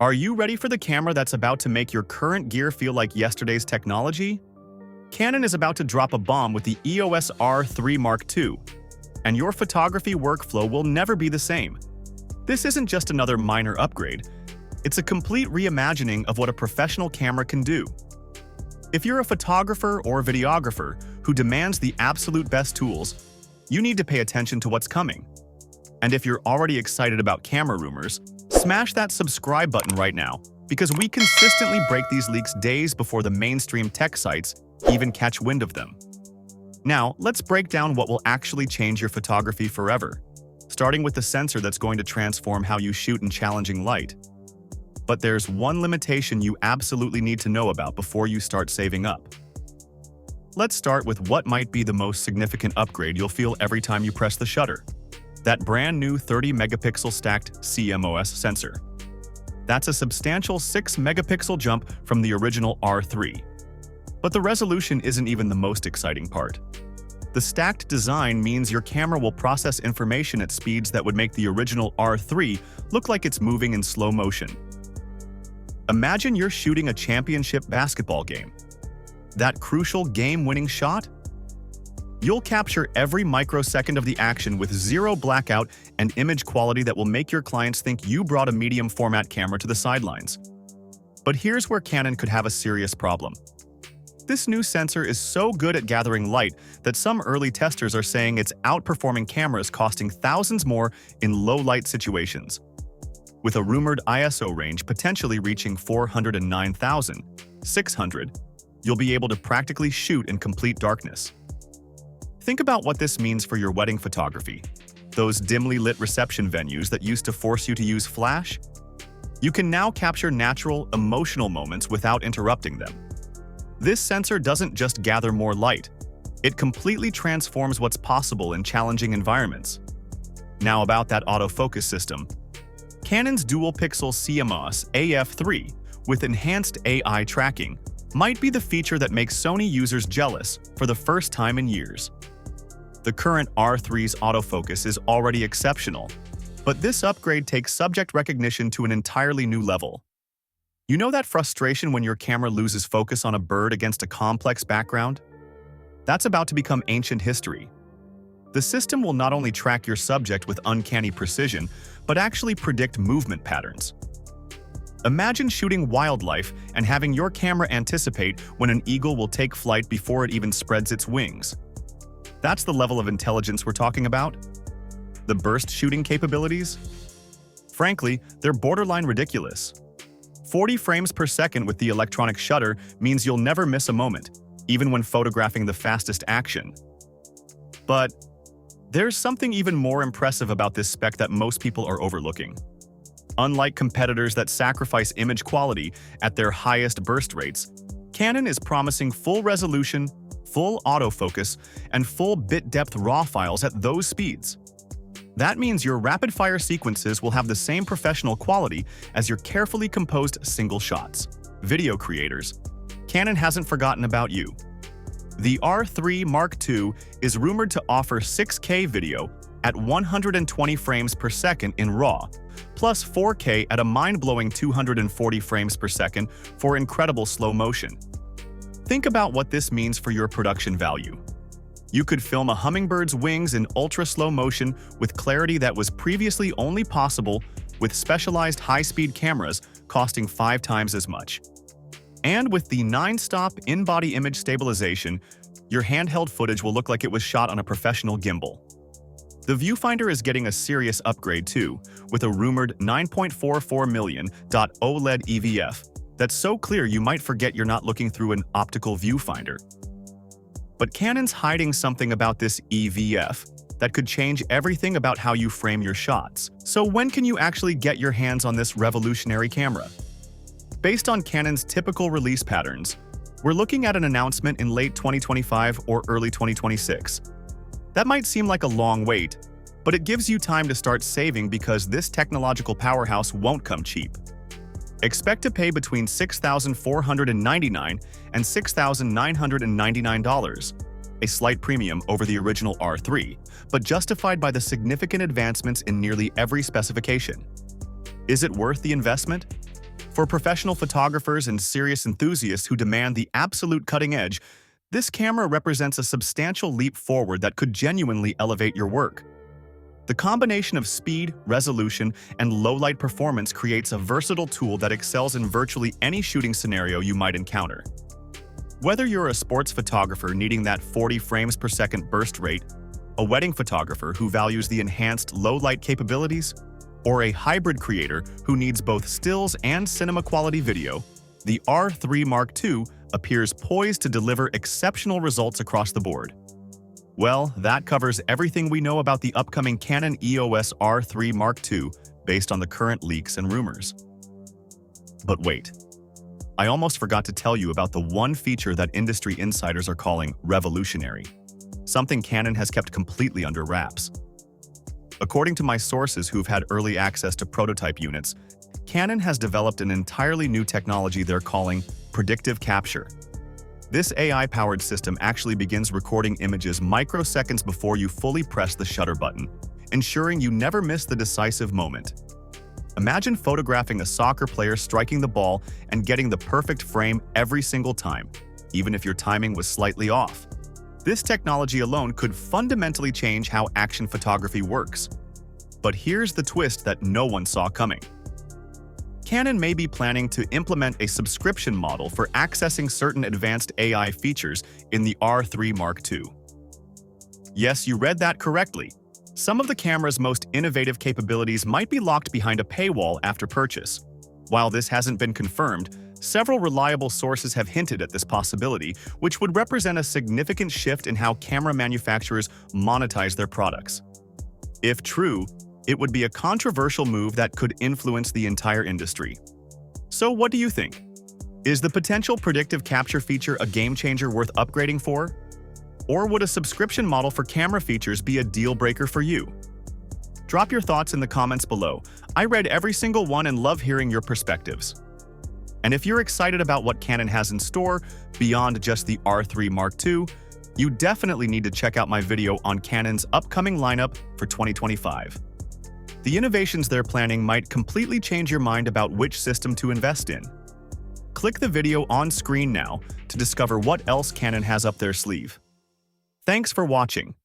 Are you ready for the camera that's about to make your current gear feel like yesterday's technology? Canon is about to drop a bomb with the EOS R3 Mark II, and your photography workflow will never be the same. This isn't just another minor upgrade, it's a complete reimagining of what a professional camera can do. If you're a photographer or videographer who demands the absolute best tools, you need to pay attention to what's coming. And if you're already excited about camera rumors, smash that subscribe button right now, because we consistently break these leaks days before the mainstream tech sites even catch wind of them. Now, let's break down what will actually change your photography forever, starting with the sensor that's going to transform how you shoot in challenging light. But there's one limitation you absolutely need to know about before you start saving up. Let's start with what might be the most significant upgrade you'll feel every time you press the shutter. That brand new 30-megapixel stacked CMOS sensor. That's a substantial 6-megapixel jump from the original R3. But the resolution isn't even the most exciting part. The stacked design means your camera will process information at speeds that would make the original R3 look like it's moving in slow motion. Imagine you're shooting a championship basketball game. That crucial game-winning shot? You'll capture every microsecond of the action with zero blackout and image quality that will make your clients think you brought a medium format camera to the sidelines. But here's where Canon could have a serious problem. This new sensor is so good at gathering light that some early testers are saying it's outperforming cameras costing thousands more in low-light situations. With a rumored ISO range potentially reaching 409,600, you'll be able to practically shoot in complete darkness. Think about what this means for your wedding photography. Those dimly lit reception venues that used to force you to use flash? You can now capture natural, emotional moments without interrupting them. This sensor doesn't just gather more light, it completely transforms what's possible in challenging environments. Now about that autofocus system. Canon's dual-pixel CMOS AF3 with enhanced AI tracking might be the feature that makes Sony users jealous for the first time in years. The current R3's autofocus is already exceptional, but this upgrade takes subject recognition to an entirely new level. You know that frustration when your camera loses focus on a bird against a complex background? That's about to become ancient history. The system will not only track your subject with uncanny precision, but actually predict movement patterns. Imagine shooting wildlife and having your camera anticipate when an eagle will take flight before it even spreads its wings. That's the level of intelligence we're talking about? The burst shooting capabilities? Frankly, they're borderline ridiculous. 40 frames per second with the electronic shutter means you'll never miss a moment, even when photographing the fastest action. But there's something even more impressive about this spec that most people are overlooking. Unlike competitors that sacrifice image quality at their highest burst rates, Canon is promising full resolution, full autofocus, and full bit depth RAW files at those speeds. That means your rapid-fire sequences will have the same professional quality as your carefully composed single shots. Video creators, Canon hasn't forgotten about you. The R3 Mark II is rumored to offer 6K video at 120 frames per second in RAW, plus 4K at a mind-blowing 240 frames per second for incredible slow motion. Think about what this means for your production value. You could film a hummingbird's wings in ultra-slow motion with clarity that was previously only possible with specialized high-speed cameras costing 5 times as much. And with the 9-stop in-body image stabilization, your handheld footage will look like it was shot on a professional gimbal. The viewfinder is getting a serious upgrade too, with a rumored 9.44 million OLED EVF that's so clear you might forget you're not looking through an optical viewfinder. But Canon's hiding something about this EVF that could change everything about how you frame your shots. So when can you actually get your hands on this revolutionary camera? Based on Canon's typical release patterns, we're looking at an announcement in late 2025 or early 2026. That might seem like a long wait, but it gives you time to start saving because this technological powerhouse won't come cheap. Expect to pay between $6,499 and $6,999, a slight premium over the original R3, but justified by the significant advancements in nearly every specification. Is it worth the investment? For professional photographers and serious enthusiasts who demand the absolute cutting edge, this camera represents a substantial leap forward that could genuinely elevate your work. The combination of speed, resolution, and low-light performance creates a versatile tool that excels in virtually any shooting scenario you might encounter. Whether you're a sports photographer needing that 40 frames per second burst rate, a wedding photographer who values the enhanced low-light capabilities, or a hybrid creator who needs both stills and cinema-quality video, the R3 Mark II appears poised to deliver exceptional results across the board. Well, that covers everything we know about the upcoming Canon EOS R3 Mark II based on the current leaks and rumors. But wait, I almost forgot to tell you about the one feature that industry insiders are calling revolutionary, something Canon has kept completely under wraps. According to my sources who've had early access to prototype units, Canon has developed an entirely new technology they're calling predictive capture. This AI-powered system actually begins recording images microseconds before you fully press the shutter button, ensuring you never miss the decisive moment. Imagine photographing a soccer player striking the ball and getting the perfect frame every single time, even if your timing was slightly off. This technology alone could fundamentally change how action photography works. But here's the twist that no one saw coming. Canon may be planning to implement a subscription model for accessing certain advanced AI features in the R3 Mark II. Yes, you read that correctly. Some of the camera's most innovative capabilities might be locked behind a paywall after purchase. While this hasn't been confirmed, several reliable sources have hinted at this possibility, which would represent a significant shift in how camera manufacturers monetize their products. If true, it would be a controversial move that could influence the entire industry. So what do you think? Is the potential predictive capture feature a game-changer worth upgrading for? Or would a subscription model for camera features be a deal-breaker for you? Drop your thoughts in the comments below. I read every single one and love hearing your perspectives. And if you're excited about what Canon has in store beyond just the R3 Mark II, you definitely need to check out my video on Canon's upcoming lineup for 2025. The innovations they're planning might completely change your mind about which system to invest in. Click the video on screen now to discover what else Canon has up their sleeve. Thanks for watching.